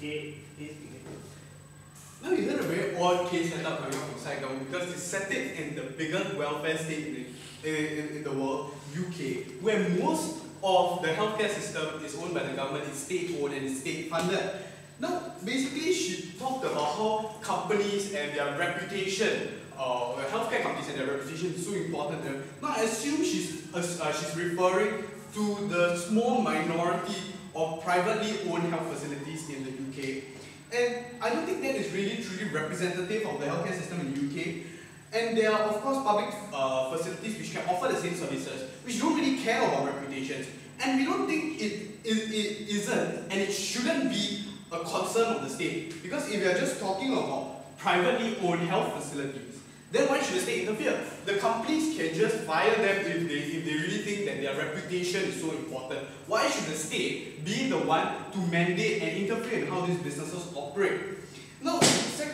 Now we heard a very odd case setup coming up from side government because they set it in the biggest welfare state in the world, UK, where most of the healthcare system is owned by the government, it's state-owned and it's state-funded. Now, basically, she talked about how companies and their reputation, healthcare companies and their reputation is so important to them. Now, I assume she's referring to the small minority of privately owned health facilities in the UK. And I don't think that is really truly representative of the healthcare system in the UK. And there are, of course, public facilities which can offer the same services, which don't really care about reputations. And we don't think it isn't, and it shouldn't be a concern of the state. Because if we are just talking about privately owned health facilities, then why should the state interfere? The companies can just fire them if they really think that their reputation is so important. Why should the state be the one to mandate and interfere in how these businesses operate? Now,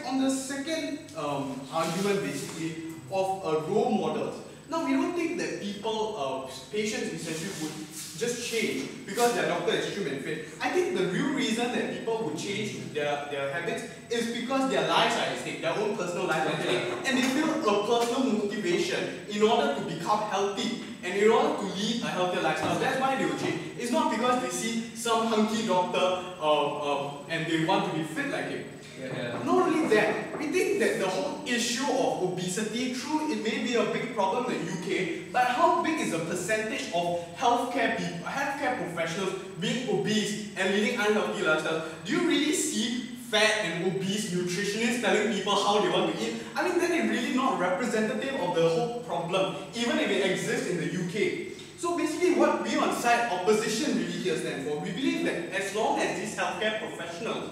on the second argument, basically, of role models. Now, we don't think that people, patients essentially would just change because their doctor is trim and fit. I think the real reason that people would change their habits is because their lives are at stake, their own personal lives are at stake, and they feel a personal motivation in order to become healthy and in order to lead a healthier lifestyle. That's why they will change. It's not because they see some hunky doctor and they want to be fit like him. Not only that, we think that the whole issue of obesity, true, it may be a big problem in the UK, but how big is the percentage of healthcare professionals being obese and leading unhealthy lifestyles? Do you really see fat and obese nutritionists telling people how they want to eat? I mean, that is really not representative of the whole problem, even if it exists in the UK. So basically what we on side opposition really here stand for, we believe that as long as these healthcare professionals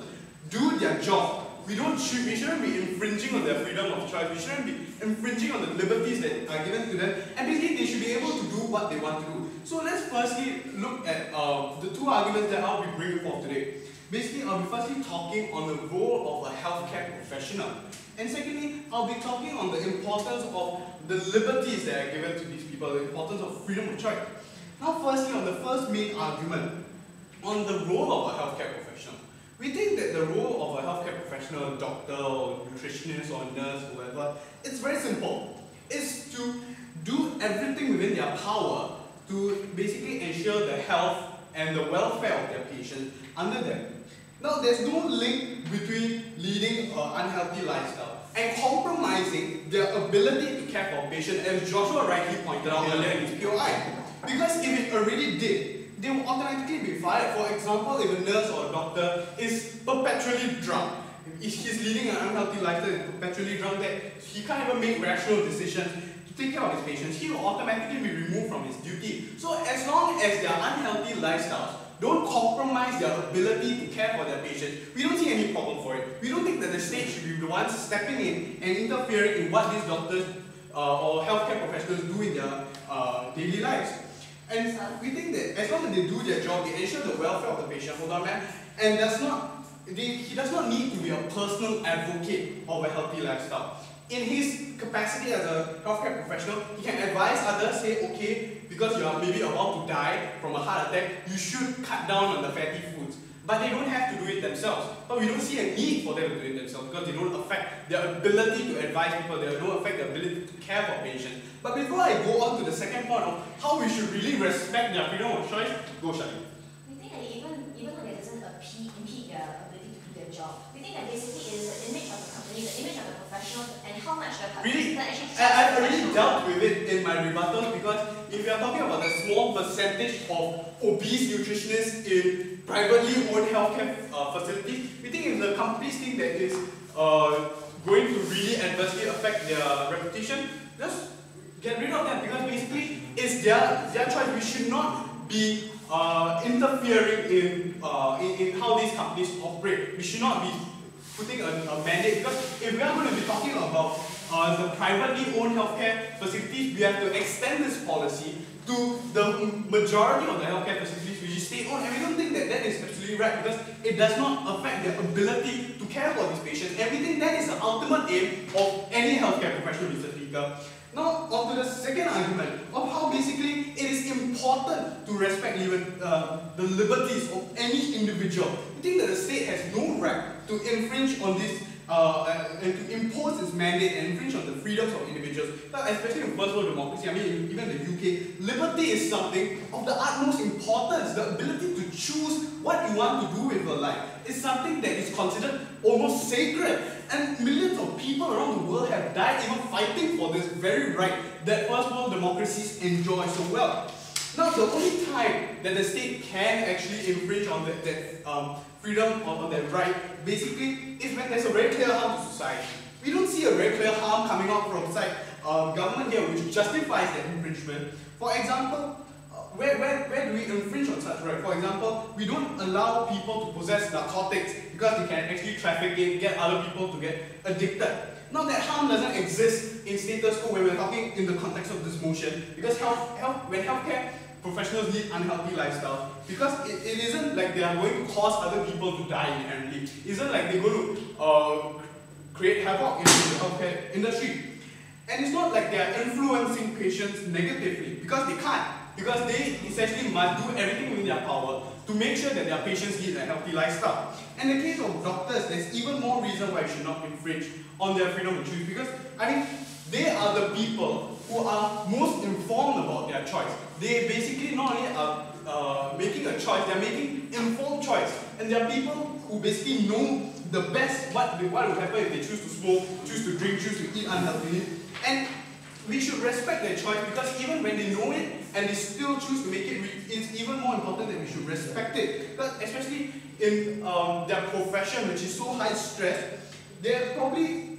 do their job, we shouldn't be infringing on their freedom of choice, we shouldn't be infringing on the liberties that are given to them, and basically they should be able to do what they want to do. So let's firstly look at the two arguments that I'll be bringing forth today. Basically, I'll be firstly talking on the role of a healthcare professional. And secondly, I'll be talking on the importance of the liberties that are given to these people, the importance of freedom of choice. Now firstly, on the first main argument, on the role of a healthcare professional. We think that the role of a healthcare professional, doctor or nutritionist or nurse or whatever, it's very simple. It's to do everything within their power to basically ensure the health and the welfare of their patients under them. Now, there's no link between leading an unhealthy lifestyle and compromising their ability to care for a patient, as Joshua rightly pointed out earlier in his POI. Because if it already did, they will automatically be fired. For example, if a nurse or a doctor is perpetually drunk, if he's leading an unhealthy lifestyle and perpetually drunk, that he can't even make rational decisions to take care of his patients, he will automatically be removed from his duty. So as long as their unhealthy lifestyles don't compromise their ability to care for their patients, we don't see any problem for it. We don't think that the state should be the ones stepping in and interfering in what these doctors or healthcare professionals do in their daily lives. And we think that as long as they do their job, they ensure the welfare of the patient, and he does not need to be a personal advocate of a healthy lifestyle. In his capacity as a healthcare professional, he can advise others, say, okay, because you are maybe about to die from a heart attack, you should cut down on the fatty foods. But they don't have to do it themselves. But we don't see a need for them to do it themselves because they don't affect their ability to advise people, they don't affect their ability to care for patients. But before I go on to the second point of how we should really respect their freedom of choice, go Shani. We think that even though that doesn't impede their ability to do their job, we think that basically it is the image of the company, the image of the professionals, and how much the really, actually I've already dealt with it in my rebuttals because if we are talking about the small percentage of obese nutritionists in privately owned healthcare facilities, we think if the companies think that it's going to really adversely affect their reputation, just get rid of them because basically it's their choice. We should not be interfering in how these companies operate. We should not be putting a mandate because if we are going to be talking about the privately owned healthcare facilities, we have to extend this policy to the majority of the healthcare facilities which is state-owned, and we don't think that that is absolutely right because it does not affect their ability to care for these patients, and we think that is the ultimate aim of any healthcare professional, Mr. Speaker. Now, on to the second argument of how basically it is important to respect even the liberties of any individual. We think that the state has no right to infringe on this and to impose its mandate and infringe on the freedoms of individuals. But especially in first world democracy, I mean even the UK, liberty is something of the utmost importance. The ability to choose what you want to do with your life is something that is considered almost sacred. And millions of people around the world have died even fighting for this very right that first world democracies enjoy so well. Now, the only time that the state can actually infringe on that freedom or that right, basically, is when there's a very clear harm to society. We don't see a very clear harm coming out from government here which justifies that infringement. For example, where do we infringe on such right? For example, we don't allow people to possess narcotics because they can actually traffic it, get other people to get addicted. Now that harm doesn't exist in status quo when we're talking in the context of this motion, because when healthcare professionals lead unhealthy lifestyles, because it isn't like they are going to cause other people to die inherently. It isn't like they're going to create havoc in the healthcare industry. And it's not like they are influencing patients negatively, because they can't. Because they essentially must do everything within their power to make sure that their patients lead a healthy lifestyle. In the case of doctors, there's even more reason why you should not infringe on their freedom to choose, because I mean, they are the people who are most informed about their choice. They basically not only are making a choice, they're making informed choice. And there are people who basically know the best what will happen if they choose to smoke, choose to drink, choose to eat unhealthily. And we should respect their choice, because even when they know it and they still choose to make it, it's even more important that we should respect it. But especially in their profession, which is so high stress, they probably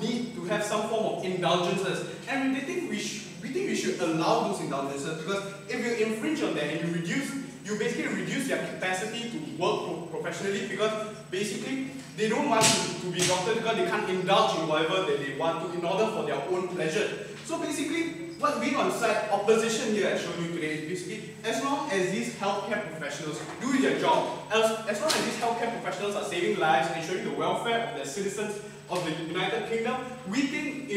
need to have some form of indulgences, and we think we should allow those indulgences, because if you infringe on that and you basically reduce their capacity to work professionally, because basically they don't want to be doctors because they can't indulge in whatever that they want to in order for their own pleasure. So basically, what being on side opposition here has shown you today is basically, as long as these healthcare professionals do their job, as long as these healthcare professionals are saving lives and ensuring the welfare of their citizens of the United Kingdom, we think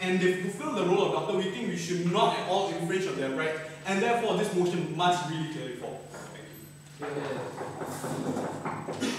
and they fulfill the role of doctor, we think we should not at all infringe on their rights, and therefore this motion must really clearly fall. Thank you.